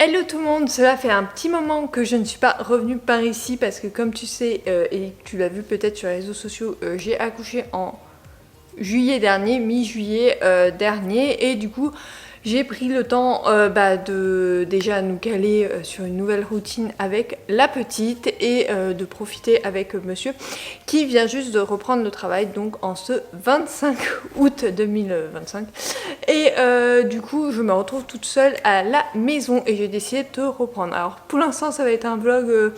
Hello tout le monde, cela fait un petit moment que je ne suis pas revenue par ici parce que comme tu sais et tu l'as vu peut-être sur les réseaux sociaux, j'ai accouché en juillet dernier, mi-juillet dernier, et du coup j'ai pris le temps de déjà nous caler sur une nouvelle routine avec la petite et de profiter avec monsieur qui vient juste de reprendre le travail donc en ce 25 août 2025 et du coup je me retrouve toute seule à la maison et j'ai décidé de te reprendre. Alors pour l'instant ça va être un vlog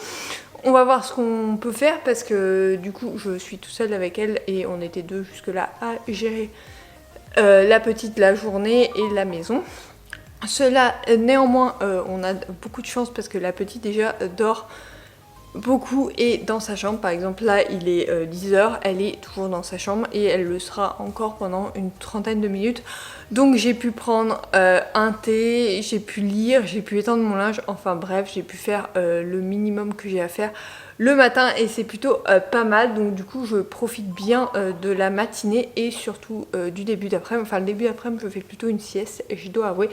on va voir ce qu'on peut faire parce que du coup je suis toute seule avec elle et on était deux jusque là à gérer la petite la journée et la maison. Cela néanmoins on a beaucoup de chance parce que la petite déjà dort beaucoup et dans sa chambre. Par exemple là il est 10h, elle est toujours dans sa chambre et elle le sera encore pendant une trentaine de minutes. Donc j'ai pu prendre un thé, j'ai pu lire, j'ai pu étendre mon linge, enfin bref j'ai pu faire le minimum que j'ai à faire le matin et c'est plutôt pas mal. Donc du coup je profite bien de la matinée et surtout du début d'après-midi. Enfin le début d'après-midi je fais plutôt une sieste, je dois avouer.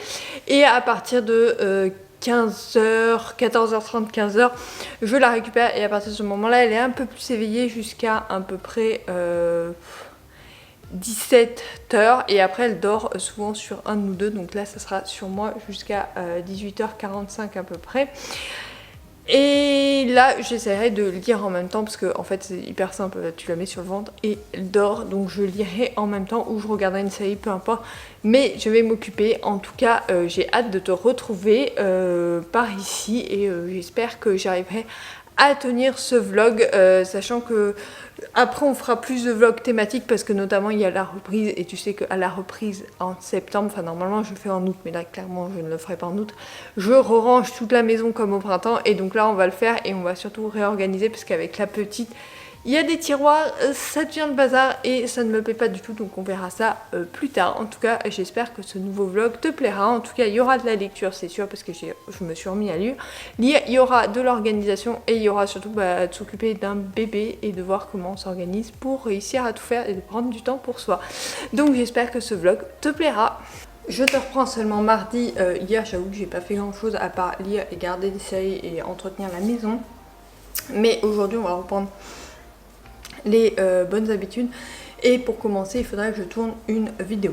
Et à partir de 15h, 14h30, 15h, je la récupère et à partir de ce moment-là, elle est un peu plus éveillée jusqu'à à peu près 17h et après elle dort souvent sur un ou deux, donc là ça sera sur moi jusqu'à 18h45 à peu près. Et là j'essaierai de lire en même temps parce que en fait c'est hyper simple, tu la mets sur le ventre et elle dort, donc je lirai en même temps ou je regarderai une série, peu importe, mais je vais m'occuper. En tout cas j'ai hâte de te retrouver par ici et j'espère que j'arriverai à tenir ce vlog, sachant que après on fera plus de vlogs thématiques parce que notamment il y a la reprise et tu sais qu'à la reprise en septembre, enfin normalement je le fais en août mais là clairement je ne le ferai pas en août, je re-range toute la maison comme au printemps et donc là on va le faire et on va surtout réorganiser parce qu'avec la petite il y a des tiroirs, ça devient le bazar et ça ne me plaît pas du tout, donc on verra ça plus tard. En tout cas j'espère que ce nouveau vlog te plaira. En tout cas il y aura de la lecture c'est sûr parce que je me suis remis à lire, il y aura de l'organisation et il y aura surtout de s'occuper d'un bébé et de voir comment on s'organise pour réussir à tout faire et de prendre du temps pour soi. Donc j'espère que ce vlog te plaira. Je te reprends seulement mardi. Hier j'avoue que j'ai pas fait grand chose à part lire et garder des séries et entretenir la maison, mais aujourd'hui on va reprendre les bonnes habitudes et pour commencer il faudrait que je tourne une vidéo.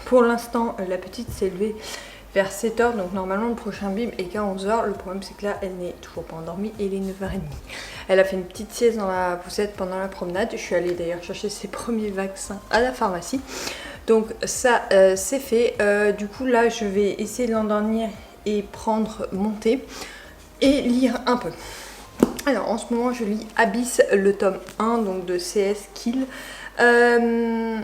Pour l'instant la petite s'est levée vers 7h, donc normalement le prochain bib est qu'à 11h. Le problème c'est que là elle n'est toujours pas endormie et il est 9h30. Elle a fait une petite sieste dans la poussette pendant la promenade. Je suis allée d'ailleurs chercher ses premiers vaccins à la pharmacie, donc ça c'est fait. Du coup là je vais essayer de l'endormir et prendre mon thé et lire un peu. Alors en ce moment je lis Abyss, le tome 1 donc de C.S. Kill. Le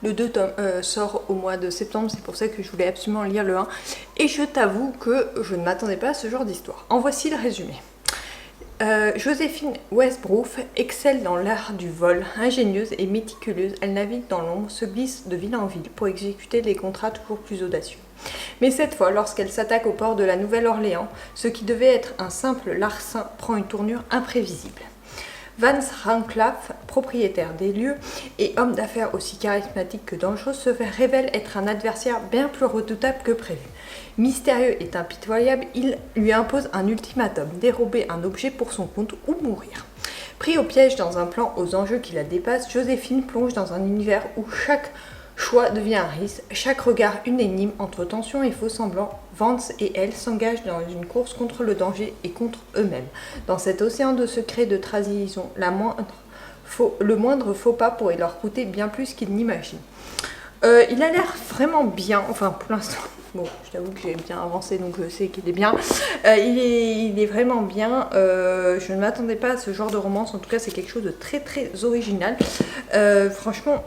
2 tome sort au mois de septembre, c'est pour ça que je voulais absolument lire le 1 et je t'avoue que je ne m'attendais pas à ce genre d'histoire. En voici le résumé. Joséphine Westbrook excelle dans l'art du vol. Ingénieuse et méticuleuse, elle navigue dans l'ombre, se glisse de ville en ville pour exécuter des contrats toujours plus audacieux. Mais cette fois, lorsqu'elle s'attaque au port de la Nouvelle-Orléans, ce qui devait être un simple larcin prend une tournure imprévisible. Vance Rancliffe, propriétaire des lieux et homme d'affaires aussi charismatique que dangereux, se révèle être un adversaire bien plus redoutable que prévu. Mystérieux et impitoyable, il lui impose un ultimatum, dérober un objet pour son compte ou mourir. Pris au piège dans un plan aux enjeux qui la dépassent, Joséphine plonge dans un univers où chaque choix devient un risque, chaque regard une énigme. Entre tension et faux semblants, Vance et elle s'engagent dans une course contre le danger et contre eux-mêmes. Dans cet océan de secrets, de trahison, le moindre faux pas pourrait leur coûter bien plus qu'ils n'imaginent. Il a l'air vraiment bien, enfin pour l'instant, bon je t'avoue que j'ai bien avancé donc je sais qu'il est bien. Il est vraiment bien, je ne m'attendais pas à ce genre de romance, en tout cas c'est quelque chose de très très original. Franchement,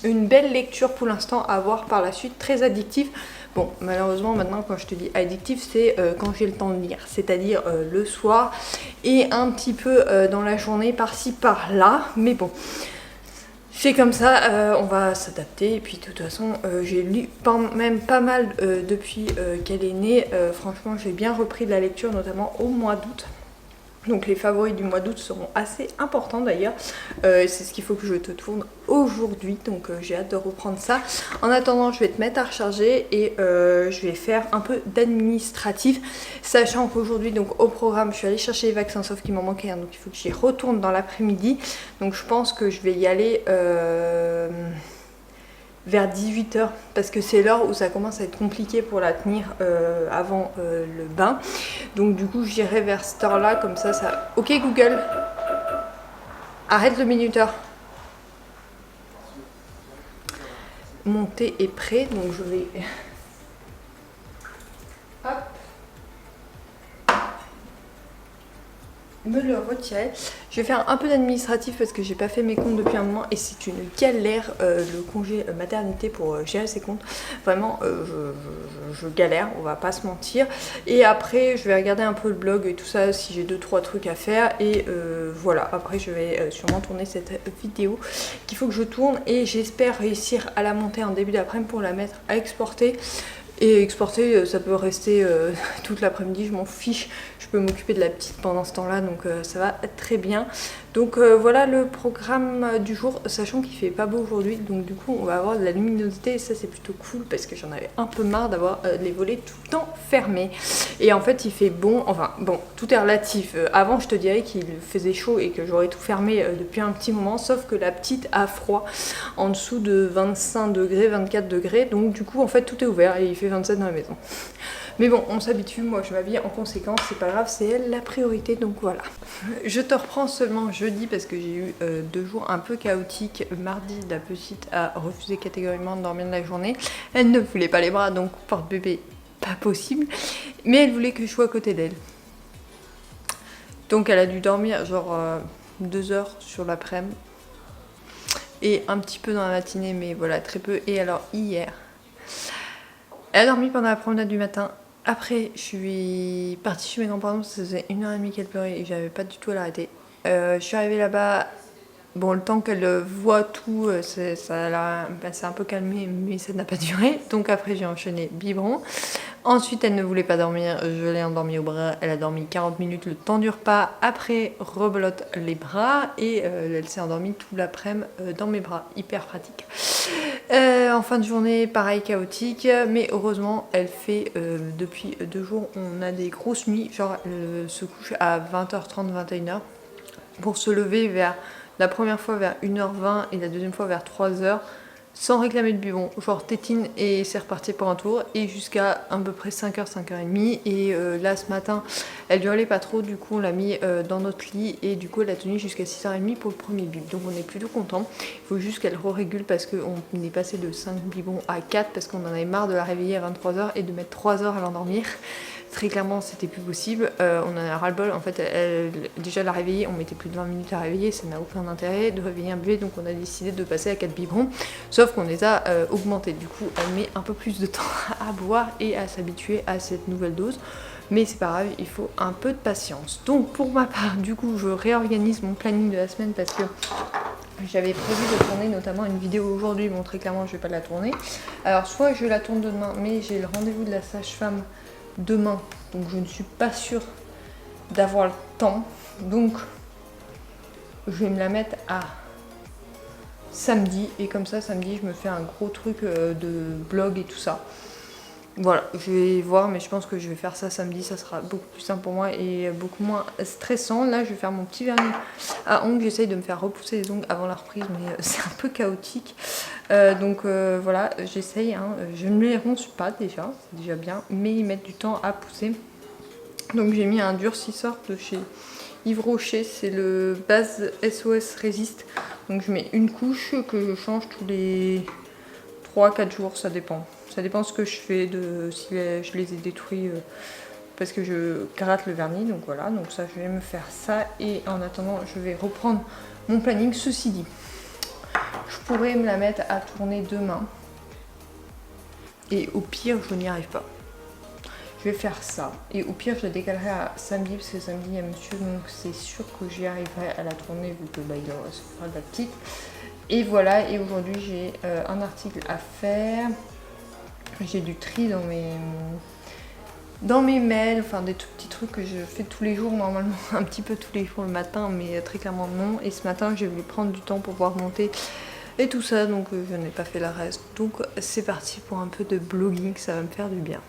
une belle lecture pour l'instant à voir par la suite, très addictif. Bon, malheureusement maintenant quand je te dis addictif, c'est quand j'ai le temps de lire, c'est-à-dire le soir et un petit peu dans la journée par-ci par-là, mais bon. C'est comme ça, on va s'adapter et puis de toute façon j'ai lu même pas mal depuis qu'elle est née. Franchement j'ai bien repris de la lecture notamment au mois d'août. Donc les favoris du mois d'août seront assez importants d'ailleurs. C'est ce qu'il faut que je te tourne aujourd'hui. Donc j'ai hâte de reprendre ça. En attendant, je vais te mettre à recharger et je vais faire un peu d'administratif. Sachant qu'aujourd'hui, donc au programme, je suis allée chercher les vaccins, sauf qu'il m'en manquait un. Donc il faut que j'y retourne dans l'après-midi. Donc je pense que je vais y aller vers 18h parce que c'est l'heure où ça commence à être compliqué pour la tenir avant le bain. Donc du coup j'irai vers cette heure là, comme ça. Ok Google, arrête le minuteur. Mon thé est prêt, donc je vais hop me le retirer. Je vais faire un peu d'administratif parce que j'ai pas fait mes comptes depuis un moment et c'est une galère le congé maternité pour gérer ses comptes. Vraiment je galère, on va pas se mentir. Et après je vais regarder un peu le blog et tout ça si j'ai 2-3 trucs à faire et voilà. Après je vais sûrement tourner cette vidéo qu'il faut que je tourne et j'espère réussir à la monter en début d'après-midi pour la mettre à exporter. Et exporter, ça peut rester toute l'après-midi, je m'en fiche. Je peux m'occuper de la petite pendant ce temps-là, donc ça va très bien. Donc voilà le programme du jour, sachant qu'il fait pas beau aujourd'hui. Donc du coup, on va avoir de la luminosité et ça, c'est plutôt cool parce que j'en avais un peu marre d'avoir les volets tout le temps fermés. Et en fait, il fait bon, enfin bon, tout est relatif. Avant, je te dirais qu'il faisait chaud et que j'aurais tout fermé depuis un petit moment, sauf que la petite a froid en dessous de 25 degrés, 24 degrés. Donc du coup, en fait, tout est ouvert et il fait 27 dans la maison. Mais bon, on s'habitue, moi je m'habille en conséquence, c'est pas grave, c'est elle la priorité, donc voilà. Je te reprends seulement jeudi parce que j'ai eu 2 jours un peu chaotiques. Mardi, la petite a refusé catégoriquement de dormir de la journée. Elle ne voulait pas les bras, donc porte-bébé, pas possible. Mais elle voulait que je sois à côté d'elle. Donc elle a dû dormir genre 2 heures sur l'après-midi. Et un petit peu dans la matinée, mais voilà, très peu. Et alors hier, elle a dormi pendant la promenade du matin. Après, je suis partie chez mes grands-parents, ça faisait 1h30 qu'elle pleurait et j'avais pas du tout à l'arrêter. Je suis arrivée là-bas, bon, le temps qu'elle voit tout, ça l'a un peu calmé, mais ça n'a pas duré. Donc après, j'ai enchaîné biberon. Ensuite, elle ne voulait pas dormir, je l'ai endormie au bras. Elle a dormi 40 minutes le temps du repas. Après, rebelote les bras et elle s'est endormie tout l'après-midi dans mes bras. Hyper pratique. En fin de journée, pareil, chaotique. Mais heureusement, elle fait, depuis 2 jours, on a des grosses nuits. Genre, elle se couche à 20h30, 21h pour se lever vers la première fois vers 1h20 et la deuxième fois vers 3h. Sans réclamer de biberon, genre tétine et c'est reparti pour un tour et jusqu'à à peu près 5h, 5h30 et là ce matin elle hurlait pas trop, du coup on l'a mis dans notre lit et du coup elle a tenu jusqu'à 6h30 pour le premier bib, donc on est plutôt content. Il faut juste qu'elle régule parce qu'on est passé de 5 biberons à 4 parce qu'on en avait marre de la réveiller à 23h et de mettre 3 heures à l'endormir. Très clairement c'était plus possible, on en a ras-le-bol, en fait déjà la réveiller, on mettait plus de 20 minutes à réveiller, ça n'a aucun intérêt de réveiller un bébé, donc on a décidé de passer à 4 biberons, sauf qu'on les a augmentés, du coup elle met un peu plus de temps à boire et à s'habituer à cette nouvelle dose, mais c'est pas grave, il faut un peu de patience. Donc pour ma part, du coup je réorganise mon planning de la semaine parce que j'avais prévu de tourner notamment une vidéo aujourd'hui, bon très clairement je vais pas la tourner, alors soit je la tourne demain, mais j'ai le rendez-vous de la sage-femme demain, donc je ne suis pas sûre d'avoir le temps, donc je vais me la mettre à samedi et comme ça samedi je me fais un gros truc de blog et tout ça. Voilà, je vais voir, mais je pense que je vais faire ça samedi, ça sera beaucoup plus simple pour moi et beaucoup moins stressant. Là je vais faire mon petit vernis à ongles, j'essaye de me faire repousser les ongles avant la reprise, mais c'est un peu chaotique. Donc voilà, j'essaye, hein. Je ne les ronce pas déjà, c'est déjà bien, mais ils mettent du temps à pousser. Donc j'ai mis un durcisseur de chez Yves Rocher, c'est le base SOS Resist. Donc je mets une couche que je change tous les 3-4 jours, ça dépend. Ça dépend ce que je fais, si je les ai détruits parce que je gratte le vernis. Donc voilà, donc ça je vais me faire ça et en attendant je vais reprendre mon planning. Ceci dit, je pourrais me la mettre à tourner demain et au pire je n'y arrive pas. Je vais faire ça et au pire je la décalerai à samedi parce que samedi il y a monsieur, donc c'est sûr que j'y arriverai à la tourner vu que bah, il se fera de la petite. Et voilà, et aujourd'hui j'ai un article à faire. J'ai du tri dans dans mes mails, enfin des tout petits trucs que je fais tous les jours normalement, un petit peu tous les jours le matin, mais très clairement non. Et ce matin j'ai voulu prendre du temps pour pouvoir monter et tout ça, donc je n'ai pas fait le reste. Donc c'est parti pour un peu de blogging, ça va me faire du bien.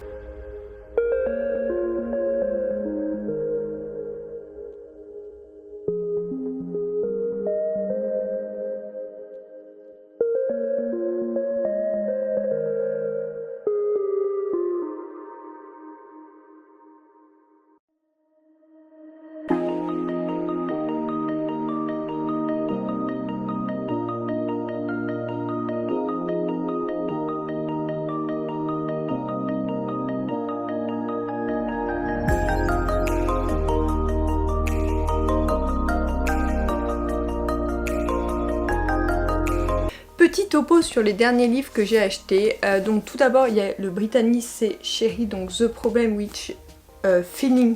Petit topo sur les derniers livres que j'ai achetés. Donc tout d'abord il y a le Brittany c'est Chérie, donc The Problem with Feeling.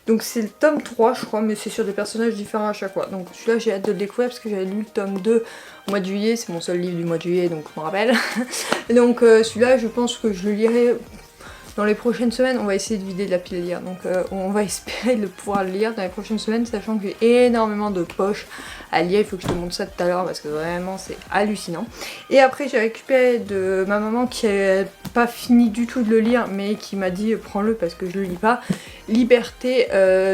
Donc c'est le tome 3 je crois, mais c'est sur des personnages différents à chaque fois. Donc celui-là j'ai hâte de le découvrir parce que j'avais lu le tome 2 au mois de juillet, c'est mon seul livre du mois de juillet donc je me rappelle. Donc celui-là je pense que je le lirai dans les prochaines semaines. On va essayer de vider de la pile à lire, donc on va espérer de pouvoir le lire dans les prochaines semaines, sachant que j'ai énormément de poches à lire. Il faut que je te montre ça tout à l'heure parce que vraiment c'est hallucinant. Et après j'ai récupéré de ma maman qui n'a pas fini du tout de le lire mais qui m'a dit prends-le parce que je le lis pas, Liberté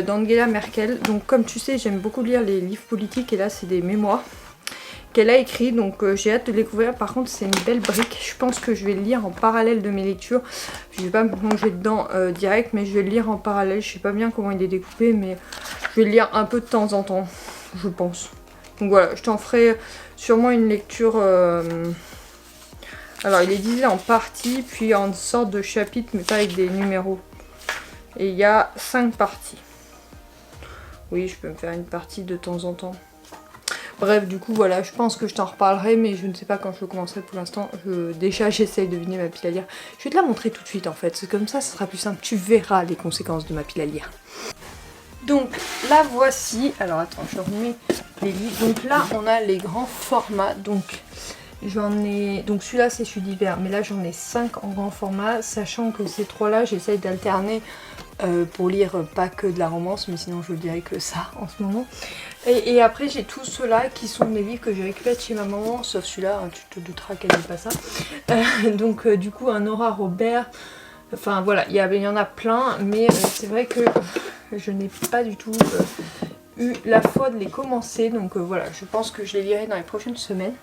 d'Angela Merkel. Donc comme tu sais j'aime beaucoup lire les livres politiques et là c'est des mémoires qu'elle a écrit, donc j'ai hâte de le découvrir. Par contre c'est une belle brique, je pense que je vais le lire en parallèle de mes lectures. Je vais pas me plonger dedans direct, mais je vais le lire en parallèle. Je sais pas bien comment il est découpé, mais je vais le lire un peu de temps en temps, je pense. Donc voilà, je t'en ferai sûrement une lecture. Alors il est divisé en parties, puis en sorte de chapitres, mais pas avec des numéros. Et il y a 5 parties. Oui, je peux me faire une partie de temps en temps. Bref, du coup, voilà, je pense que je t'en reparlerai, mais je ne sais pas quand je le commencerai pour l'instant. Déjà, j'essaye de vider ma pile à lire. Je vais te la montrer tout de suite, en fait. C'est comme ça sera plus simple. Tu verras les conséquences de ma pile à lire. Donc, la voici. Alors, attends, je remets les livres. Donc là, on a les grands formats. Donc, j'en ai... Donc, celui-là, c'est celui d'hiver. Mais là, j'en ai 5 en grand format. Sachant que ces 3-là, j'essaye d'alterner pour lire pas que de la romance, mais sinon je dirais que ça en ce moment. Et après j'ai tous ceux-là qui sont des livres que j'ai récupérés chez ma maman, sauf celui-là, hein, tu te douteras qu'elle n'est pas ça. Donc du coup un Nora Robert, enfin voilà, il y en a plein, mais c'est vrai que je n'ai pas du tout eu la foi de les commencer, donc voilà, je pense que je les lirai dans les prochaines semaines.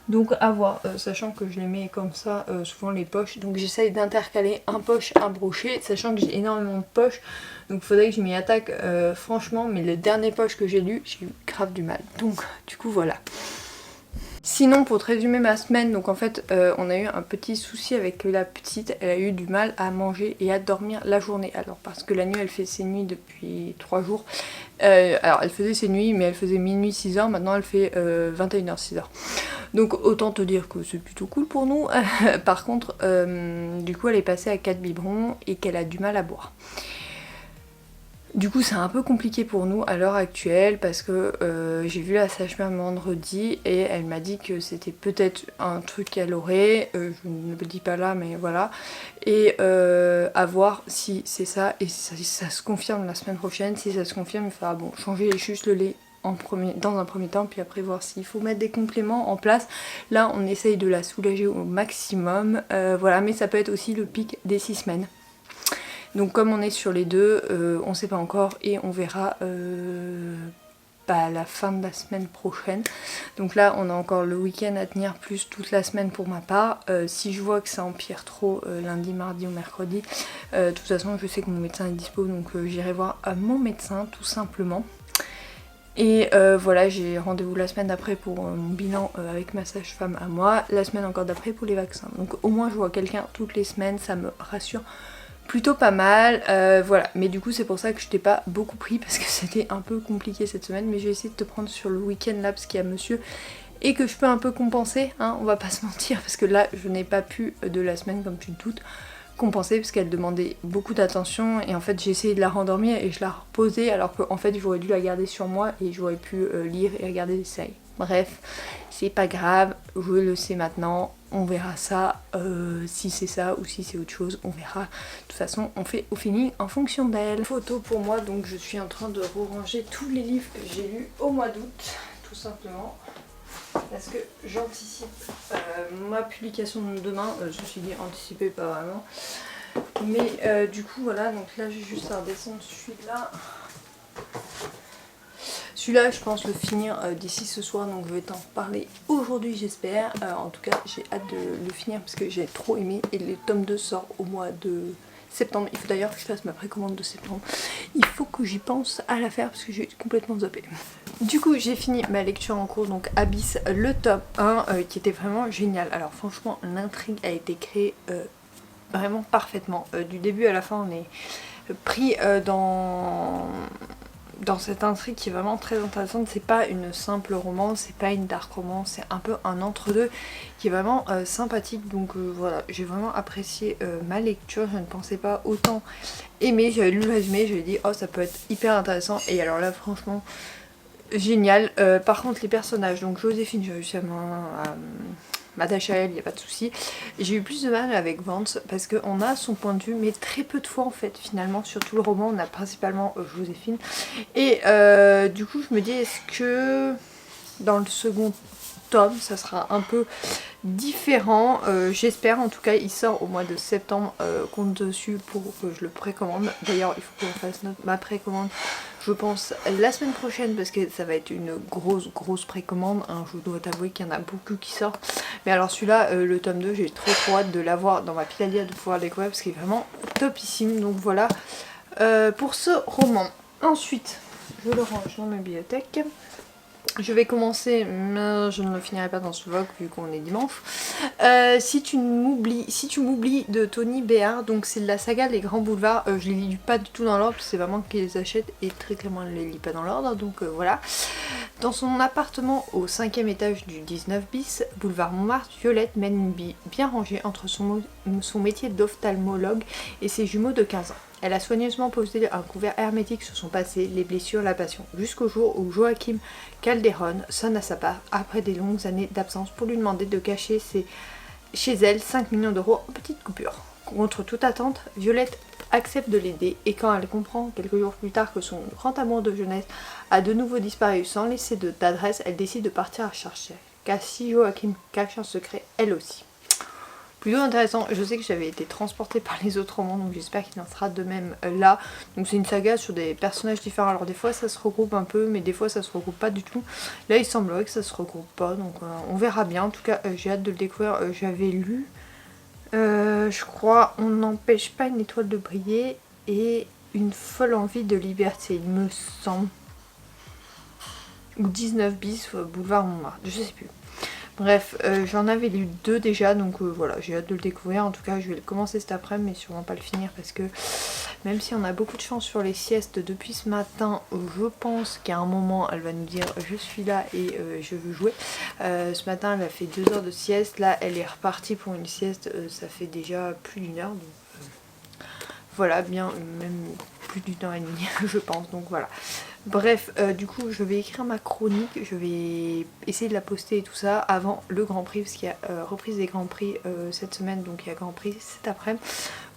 Donc à voir, sachant que je les mets comme ça, souvent les poches, donc j'essaye d'intercaler un poche, un brochet, sachant que j'ai énormément de poches, donc il faudrait que je m'y attaque franchement, mais le dernier poche que j'ai lu, j'ai eu grave du mal, donc du coup voilà. Sinon pour te résumer ma semaine, donc en fait on a eu un petit souci avec la petite, elle a eu du mal à manger et à dormir la journée. Alors parce que la nuit elle fait ses nuits depuis 3 jours, alors elle faisait ses nuits mais elle faisait minuit 6h, maintenant elle fait 21h 6h. Donc autant te dire que c'est plutôt cool pour nous. Par contre du coup elle est passée à 4 biberons et qu'elle a du mal à boire. Du coup c'est un peu compliqué pour nous à l'heure actuelle parce que j'ai vu la sage-femme vendredi et elle m'a dit que c'était peut-être un truc qu'elle aurait, je ne le dis pas là mais voilà, et à voir si c'est ça et si ça se confirme la semaine prochaine. Si ça se confirme il faudra bon, changer juste le lait dans un premier temps, puis après voir s'il faut mettre des compléments en place. Là on essaye de la soulager au maximum, voilà, mais ça peut être aussi le pic des 6 semaines. Donc comme on est sur les deux, on ne sait pas encore et on verra à la fin de la semaine prochaine. Donc là on a encore le week-end à tenir plus toute la semaine pour ma part. Si je vois que ça empire trop lundi, mardi ou mercredi, de toute façon je sais que mon médecin est dispo, donc j'irai voir mon médecin tout simplement. Et voilà, j'ai rendez-vous la semaine d'après pour mon bilan avec ma sage-femme à moi, la semaine encore d'après pour les vaccins. Donc au moins je vois quelqu'un toutes les semaines, ça me rassure plutôt pas mal, voilà. Mais du coup c'est pour ça que je t'ai pas beaucoup pris parce que c'était un peu compliqué cette semaine, mais j'ai essayé de te prendre sur le week-end là parce qu'il y a monsieur et que je peux un peu compenser, hein, on va pas se mentir, parce que là je n'ai pas pu de la semaine comme tu te doutes compenser parce qu'elle demandait beaucoup d'attention et en fait j'ai essayé de la rendormir et je la reposais alors qu'en fait j'aurais dû la garder sur moi et j'aurais pu lire et regarder des séries. Bref, c'est pas grave, je le sais maintenant, on verra ça, si c'est ça ou si c'est autre chose, on verra. De toute façon, on fait au feeling en fonction d'elle. Photo pour moi, donc je suis en train de ranger tous les livres que j'ai lus au mois d'août, tout simplement. Parce que j'anticipe ma publication de demain, je me suis dit anticiper pas vraiment. Mais du coup voilà, donc là j'ai juste à redescendre celui-là. Celui-là, je pense le finir d'ici ce soir, donc je vais t'en parler aujourd'hui, j'espère. En tout cas, j'ai hâte de le finir parce que j'ai trop aimé. Et le tome 2 sort au mois de septembre. Il faut d'ailleurs que je fasse ma précommande de septembre. Il faut que j'y pense à la faire parce que j'ai complètement zappé. Du coup, j'ai fini ma lecture en cours, donc Abyss, le tome 1, qui était vraiment génial. Alors franchement, l'intrigue a été créée vraiment parfaitement. Du début à la fin, on est pris dans cette intrigue qui est vraiment très intéressante. C'est pas une simple romance, c'est pas une dark romance, c'est un peu un entre-deux qui est vraiment sympathique. Donc voilà, j'ai vraiment apprécié ma lecture. Je ne pensais pas autant aimer. J'avais lu le résumé, je me dit oh ça peut être hyper intéressant. Et alors là franchement génial. Par contre les personnages, donc Joséphine, j'ai réussi à m'attacher à elle, il n'y a pas de souci. J'ai eu plus de mal avec Vance parce qu'on a son point de vue, mais très peu de fois en fait. Finalement, sur tout le roman, on a principalement Joséphine. Et du coup, je me dis, est-ce que dans le second tome, ça sera un peu différent, j'espère. En tout cas, il sort au mois de septembre. Compte dessus pour que je le précommande. D'ailleurs, il faut qu'on fasse ma précommande, je pense, la semaine prochaine parce que ça va être une grosse précommande, hein. Je dois t'avouer qu'il y en a beaucoup qui sortent. Mais alors celui-là, le tome 2, j'ai trop hâte de l'avoir dans ma pile à lire, de pouvoir le découvrir parce qu'il est vraiment topissime. Donc voilà pour ce roman. Ensuite, je le range dans ma bibliothèque. Je vais commencer, mais je ne le finirai pas dans ce vlog vu qu'on est dimanche. Si tu m'oublies de Tony Béard, donc c'est de la saga Les Grands Boulevards. Je les lis pas du tout dans l'ordre, c'est vraiment qu'ils les achètent et très clairement je les lis pas dans l'ordre, donc voilà. Dans son appartement au 5e étage du 19 bis, boulevard Montmartre, Violette mène une vie bien rangée entre son métier d'ophtalmologue et ses jumeaux de 15 ans. Elle a soigneusement posé un couvert hermétique sur son passé, les blessures, la passion, jusqu'au jour où Joachim Calderon sonne à sa part après des longues années d'absence pour lui demander de cacher chez elle 5 millions d'euros en petites coupures. Contre toute attente, Violette accepte de l'aider et quand elle comprend quelques jours plus tard que son grand amour de jeunesse a de nouveau disparu sans laisser d'adresse, elle décide de partir à chercher. Car si Joachim cache un secret, elle aussi. Plutôt intéressant, je sais que j'avais été transportée par les autres romans, donc j'espère qu'il en sera de même là. Donc c'est une saga sur des personnages différents, alors des fois ça se regroupe un peu, mais des fois ça se regroupe pas du tout. Là il semblerait que ça se regroupe pas, donc on verra bien. En tout cas j'ai hâte de le découvrir. J'avais lu, je crois, On n'empêche pas une étoile de briller et Une folle envie de liberté, il me semble. Ou 19 bis, boulevard Montmartre, je sais plus. Bref, j'en avais lu 2 déjà, donc voilà, j'ai hâte de le découvrir. En tout cas, je vais le commencer cet après-midi, mais sûrement pas le finir parce que même si on a beaucoup de chance sur les siestes depuis ce matin, je pense qu'à un moment, elle va nous dire je suis là et je veux jouer. Ce matin, elle a fait 2 heures de sieste. Là, elle est repartie pour une sieste. Ça fait déjà plus d'1 heure, donc voilà, bien, même plus d'1 heure et demie, je pense. Donc voilà. Bref, du coup je vais écrire ma chronique, je vais essayer de la poster et tout ça avant le Grand Prix, parce qu'il y a reprise des Grands Prix cette semaine, donc il y a Grand Prix cet après-midi,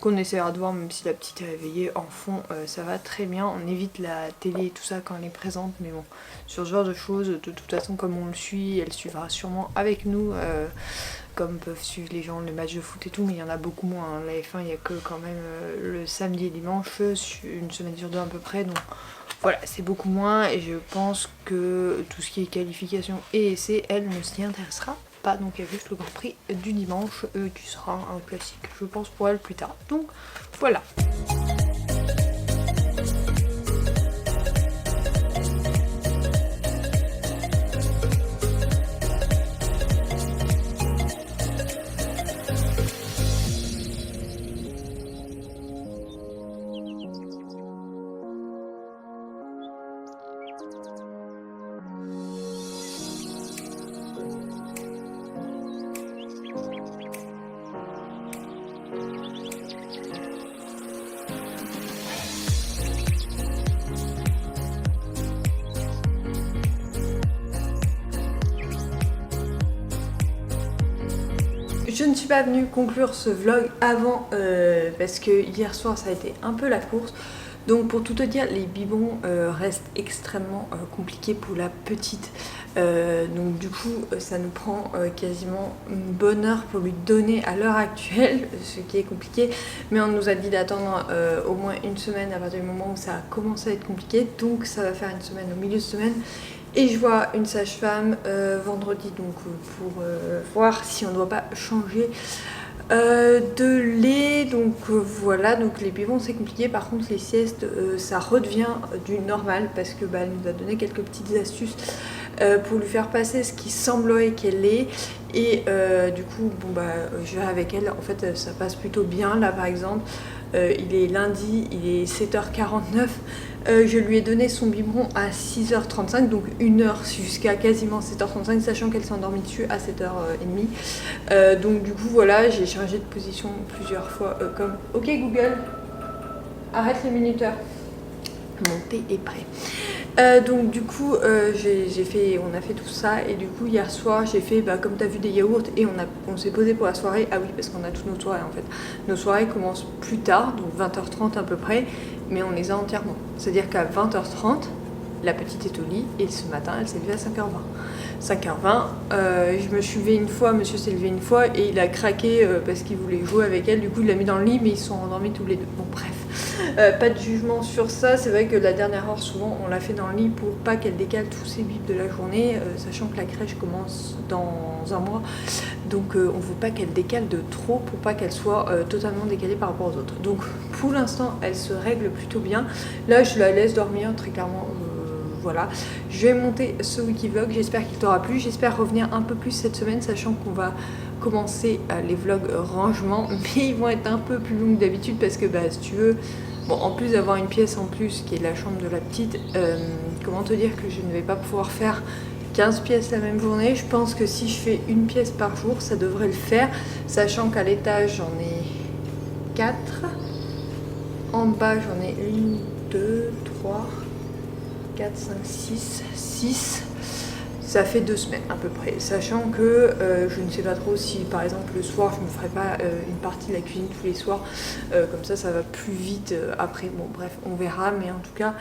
qu'on essaiera de voir, même si la petite est réveillée en fond, ça va très bien, on évite la télé et tout ça quand elle est présente, mais bon, sur ce genre de choses, de toute façon comme on le suit, elle suivra sûrement avec nous, comme peuvent suivre les gens les matchs de foot et tout, mais il y en a beaucoup moins, hein. La F1 il n'y a que quand même le samedi et dimanche, une semaine sur 2 à peu près, donc voilà, c'est beaucoup moins et je pense que tout ce qui est qualification et essai, elle ne s'y intéressera pas. Donc il y a juste le Grand Prix du dimanche qui sera un classique, je pense, pour elle plus tard. Donc voilà. je ne suis pas venue conclure ce vlog avant parce que hier soir ça a été un peu la course. Donc pour tout te dire, les biberons restent extrêmement compliqués pour la petite. Donc du coup ça nous prend quasiment une bonne heure pour lui donner à l'heure actuelle, ce qui est compliqué. Mais on nous a dit d'attendre au moins une semaine à partir du moment où ça a commencé à être compliqué. Donc ça va faire une semaine au milieu de semaine. Et je vois une sage-femme vendredi donc pour voir si on ne doit pas changer de lait. Donc voilà, donc les biberons c'est compliqué. Par contre les siestes ça redevient du normal parce que elle nous a donné quelques petites astuces pour lui faire passer ce qui semblerait qu'elle est. Et du coup bon je vais avec elle, en fait ça passe plutôt bien. Là par exemple il est lundi, il est 7h49. Je lui ai donné son biberon à 6h35, donc 1 heure jusqu'à quasiment 7h35, sachant qu'elle s'est endormie dessus à 7h30. Donc du coup voilà, j'ai changé de position plusieurs fois comme ok Google, arrête les minuteurs, mon thé est prêt. Donc du coup on a fait tout ça et du coup hier soir j'ai fait comme tu as vu des yaourts et on s'est posé pour la soirée. Ah oui, parce qu'on a toutes nos soirées en fait. Nos soirées commencent plus tard, donc 20h30 à peu près, mais on les a entièrement. C'est-à-dire qu'à 20h30 la petite est au lit et ce matin elle s'est levée à 5h20. 5h20, je me suis levée une fois, monsieur s'est levé une fois et il a craqué parce qu'il voulait jouer avec elle. Du coup il l'a mis dans le lit mais ils sont endormis tous les deux. Bon bref, pas de jugement sur ça. C'est vrai que la dernière heure souvent on l'a fait dans le lit pour pas qu'elle décale tous ses bips de la journée, sachant que la crèche commence dans un mois. Donc on veut pas qu'elle décale de trop pour pas qu'elle soit totalement décalée par rapport aux autres. Donc pour l'instant elle se règle plutôt bien. Là je la laisse dormir très clairement. Voilà, je vais monter ce wikivlog, j'espère qu'il t'aura plu, j'espère revenir un peu plus cette semaine, sachant qu'on va commencer les vlogs rangement, mais ils vont être un peu plus longs que d'habitude parce que si tu veux, bon, en plus d'avoir une pièce en plus qui est la chambre de la petite, comment te dire que je ne vais pas pouvoir faire 15 pièces la même journée. Je pense que si je fais une pièce par jour, ça devrait le faire, sachant qu'à l'étage j'en ai 4, en bas j'en ai 1, 2, 3... 4, 5, 6, ça fait 2 semaines à peu près, sachant que je ne sais pas trop si par exemple le soir je me ferai pas une partie de la cuisine tous les soirs, comme ça va plus vite après. Bon bref, on verra, mais en tout cas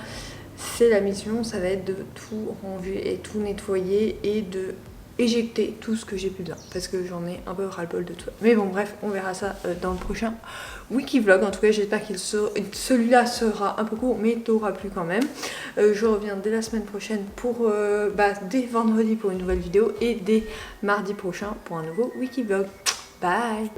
c'est la mission, ça va être de tout ranger et tout nettoyer et de éjecter tout ce que j'ai plus besoin parce que j'en ai un peu ras-le-bol de tout. Mais bon bref, on verra ça dans le prochain wikivlog. En tout cas j'espère que celui-là sera un peu court mais t'aura plu quand même. Je reviens dès la semaine prochaine pour dès vendredi pour une nouvelle vidéo et dès mardi prochain pour un nouveau wikivlog. Bye.